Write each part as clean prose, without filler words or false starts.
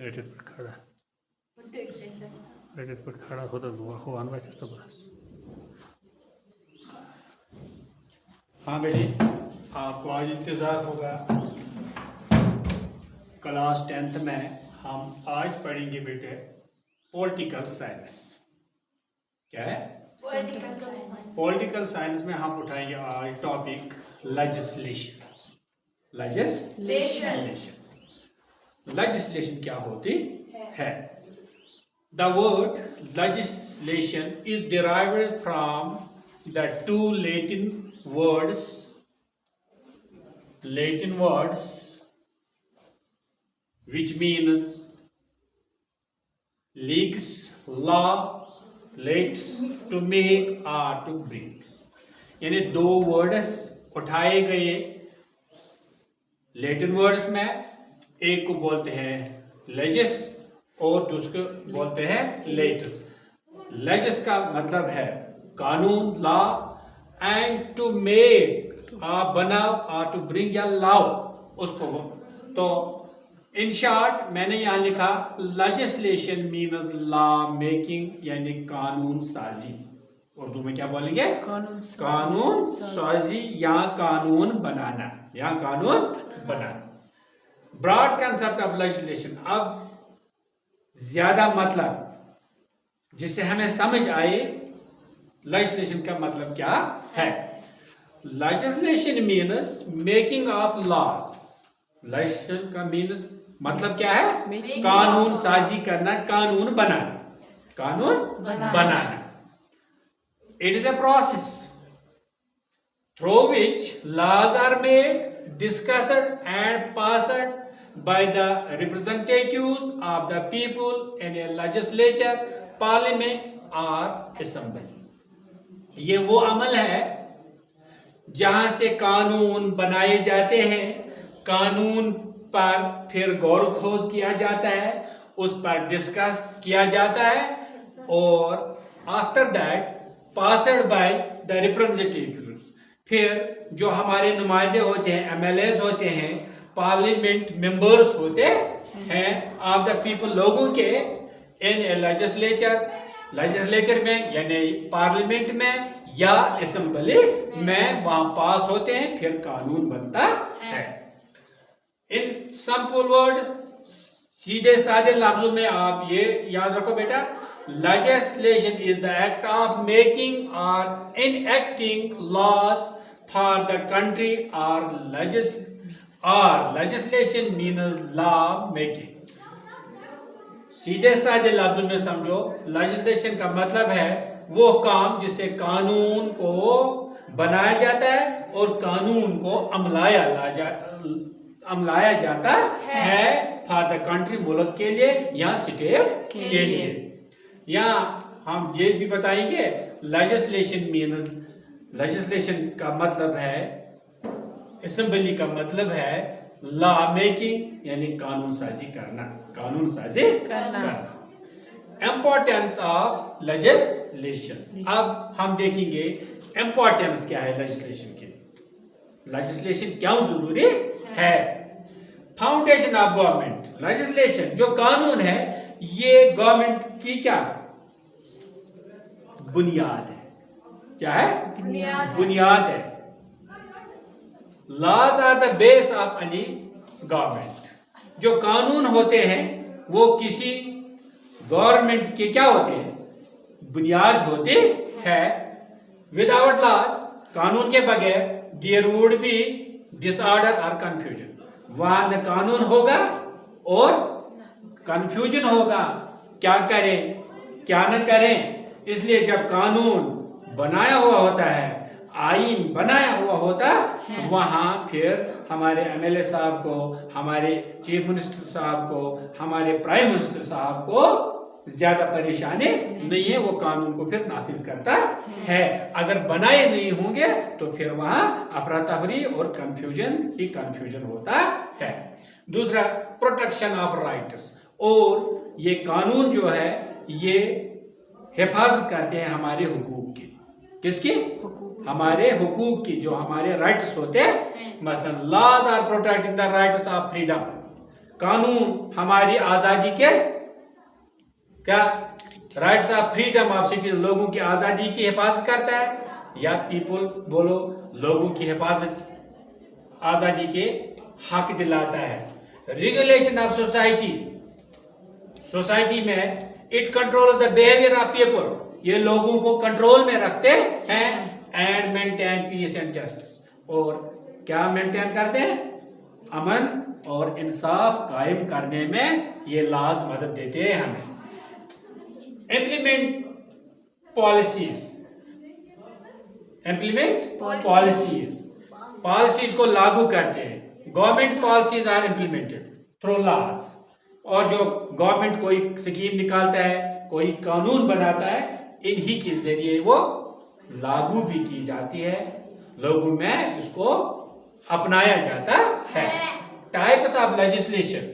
Reddit put खड़ा Reddit put खड़ा होता वो आनवा किसका बस हाँ बेटी, आपको आज इंतज़ार होगा। क्लास 10th में हम आज पढ़ेंगे बेटे पॉलिटिकल साइंस। क्या है? पॉलिटिकल साइंस में हम उठाएंगे आज टॉपिक लेजिस्लेशन। लेजिस्लेशन क्या होती है? The word legislation is derived from the two Latin words which means legs, law, legs, to make or to bring। यानी दो वर्ड्स उठाए गए लेटिन वर्ड्स में, एक को बोलते हैं लेजिस और दूसरे को बोलते हैं लेटस। लेजिस का मतलब है कानून, लॉ, एंड टू मेक बनाओ और टू ब्रिंग या लाओ उसको। तो इन शॉर्ट मैंने यहाँ लिखा लेजिस्लेशन मीन्स लॉ मेकिंग यानी कानून साजी। उर्दू में क्या बोलेंगे? कानून साजी या कानून बनाना, या कानून बनाना। Broad concept of legislation. अब ज्यादा मतलब जिससे हमें समझ आए लेजिस्लेशन का मतलब क्या है। Legislation means making of laws. Legislation का मीन्स मतलब क्या है? कानून साजी करना, कानून बनाना, कानून बनाना। It is a process through which laws are made, discussed and passed by the representatives of the people in a legislature, parliament or assembly। ये वो अमल है जहां से कानून बनाए जाते हैं, कानून पर फिर गौर खोज किया जाता है, उस पर डिस्कस किया जाता है और after that passed by the representatives. फिर जो हमारे नुमाइंदे होते हैं, एमएलएस होते हैं, पार्लियामेंट मेंबर्स होते हैं ऑफ द पीपल, लोगों के, इन ए लेजिस्लेचर में यानी पार्लियामेंट में या असेंबली में वहां पास होते हैं, फिर कानून बनता है। इन सिंपल वर्ड्स, सीधे साधे लफ्जों में आप ये याद रखो बेटा, legislation is the act of making or enacting laws for the country, or legislation means law making। सीधे साधे लफ्जों में समझो, legislation का मतलब है वो काम जिससे कानून को बनाया जाता है और कानून को अमलाया जाता है फॉर द कंट्री, मुल्क के लिए या स्टेट के लिए। यहाँ हम ये भी बताएंगे लेजिस्लेशन का मतलब है, असेंबली का मतलब है लॉ मेकिंग यानी कानून साजी करना, कानून साजी करना। Importance of legislation. अब हम देखेंगे इम्पोर्टेंस क्या है लेजिस्लेशन की, लेजिस्लेशन क्यों जरूरी है। Foundation of government. लेजिस्लेशन जो कानून है ये गवर्नमेंट की क्या बुनियाद है। क्या है? बुनियाद है। Laws are the base of any government. जो कानून होते हैं वो किसी गवर्नमेंट के क्या होते हैं? बुनियाद होती है। विदाउट लॉज, कानून के बगैर, देयर वुड बी डिसऑर्डर और कंफ्यूजन। वहां न कानून होगा और कंफ्यूजन होगा, क्या करें क्या न करें। इसलिए जब कानून बनाया हुआ होता है, आईन बनाया हुआ होता है, वहां फिर हमारे एमएलए साहब को, हमारे चीफ मिनिस्टर साहब को, हमारे प्राइम मिनिस्टर साहब को ज्यादा परेशानी नहीं है, वो कानून को फिर नाफिज करता है। अगर बनाए नहीं होंगे तो फिर वहां अफरा तफरी और कंफ्यूजन होता है। दूसरा, प्रोटेक्शन ऑफ राइट्स। और ये कानून जो है ये हिफाजत करते हैं हमारे हुकूक की। किसकी? हमारे हुकूक की, जो हमारे राइट्स होते हैं। मसलन laws are protecting the rights of freedom. कानून हमारी आजादी के क्या rights of freedom of citizen, लोगों की आजादी की हिफाजत करता है, या पीपल बोलो लोगों की हिफाजत आजादी के हक दिलाता है। रेगुलेशन ऑफ सोसाइटी, सोसाइटी में it controls the behaviour of people, ये लोगों को कंट्रोल में रखते हैं। And maintain piece and justice, और क्या मेंटेन करते हैं? अमन और इंसाफ कायम करने में ये लॉज मदद देते हैं हमें। Implement policies, implement policies, policies को लागू करते हैं। Government policies are implemented through laws, और जो गवर्नमेंट कोई स्कीम निकालता है, कोई कानून बनाता है, इन्हीं के जरिए वो लागू भी की जाती है, लोगों में इसको अपनाया जाता है। टाइप्स ऑफ लेजिस्लेशन,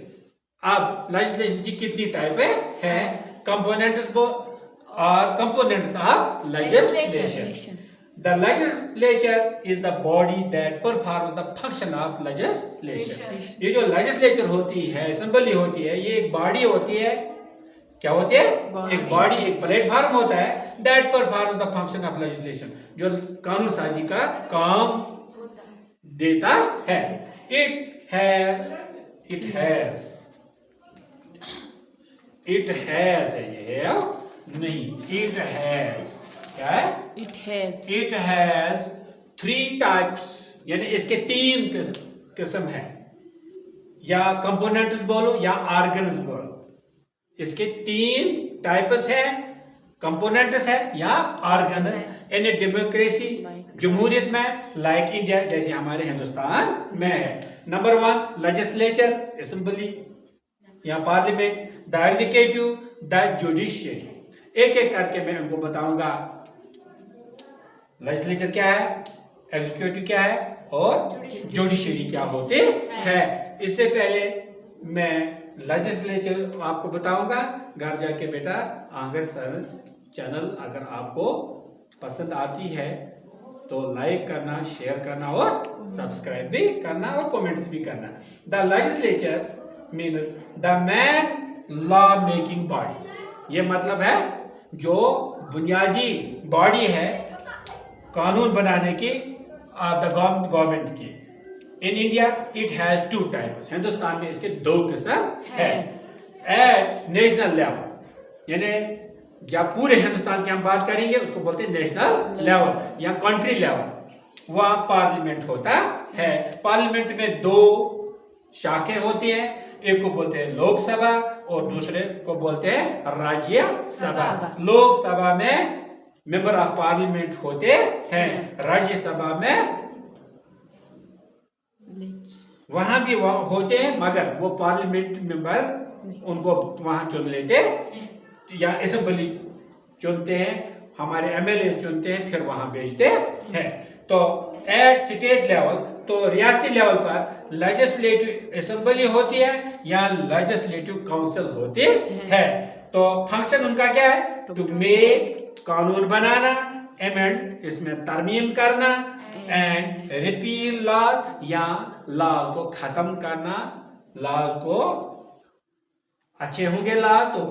अब लेजिस्लेशन की कितनी टाइप है? कंपोनेंट्स और components of legislation. The legislature is the body that performs the function of legislation. ये जो legislature होती है, असेंबली होती है, ये एक बॉडी होती है। क्या होती है? एक बॉडी, एक प्लेटफॉर्म होता है that performs the function of legislation, जो कानून साजी का काम देता है। It has है, ये नहीं, it has, क्या है? It has 3 types, यानी इसके 3 किस्म है, या कंपोनेंट्स बोलो या ऑर्गन्स बोलो, इसके 3 टाइप्स है, कंपोनेंट्स है या ऑर्गन्स। इन डेमोक्रेसी, जमहूरियत में, लाइक इंडिया, जैसे हमारे हिंदुस्तान में है। नंबर 1 लेजिस्लेचर, असेंबली या parliament, the executive, the judiciary. एक एक करके मैं उनको बताऊंगा। लेजिस्लेचर क्या है, एग्जीक्यूटिव क्या है, और जुडिशरी क्या होते हैं। इससे पहले मैं लेजिस्लेचर आपको बताऊंगा। घर जाके बेटा आंगर साइंस चैनल अगर आपको पसंद आती है तो लाइक करना, शेयर करना और सब्सक्राइब भी करना और कमेंट्स भी करना। The legislature means the man law making body, ये मतलब है जो बुनियादी बॉडी है कानून बनाने की द गवर्नमेंट की। In India it has 2 types, Hindustan में इसके 2 किस्म है। एट नेशनल लेवल, यानी जब पूरे हिंदुस्तान की हम बात करेंगे उसको बोलते हैं नेशनल लेवल या कंट्री लेवल। वहां पार्लियामेंट होता है। पार्लियामेंट में 2 शाखें होती हैं, एक को बोलते हैं लोकसभा और दूसरे को बोलते हैं राज्यसभा। लोकसभा में मेंबर ऑफ पार्लियामेंट होते हैं, राज्यसभा में वहां भी होते हैं, मगर वो पार्लियामेंट मेंबर उनको वहां चुन लेते या असेंबली चुनते हैं, हमारे एमएलए चुनते हैं, फिर वहां भेजते हैं। तो एट स्टेट लेवल, तो रियासती लेवल पर लेजिस्लेटिव असेंबली होती है या लेजिस्लेटिव काउंसिल होती है। तो फंक्शन उनका क्या है? टू मेक, कानून बनाना, एमेंड, इसमें तरमीम करना, एंड रिपील लॉज, या लॉज को खत्म करना। लॉज को अच्छे होंगे लॉ तो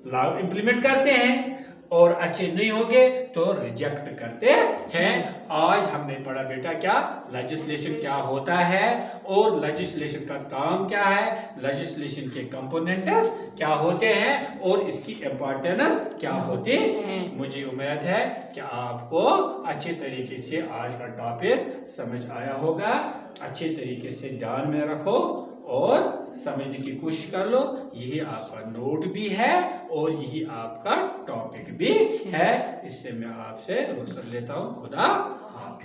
लॉ इंप्लीमेंट करते हैं, और अच्छे नहीं होंगे तो रिजेक्ट करते हैं। आज हमने पढ़ा बेटा क्या लेजिस्लेशन क्या होता है और लेजिस्लेशन का काम क्या है, लेजिस्लेशन के कंपोनेंट्स क्या होते हैं और इसकी इंपॉर्टेंस क्या होती है। मुझे उम्मीद है कि आपको अच्छे तरीके से आज का टॉपिक समझ आया होगा। अच्छे तरीके से ध्यान में रखो और समझने की कोशिश कर लो। यही आपका नोट भी है और यही आपका टॉपिक भी है। इससे मैं आपसे रुखसत लेता हूँ। खुदा हाफिज़।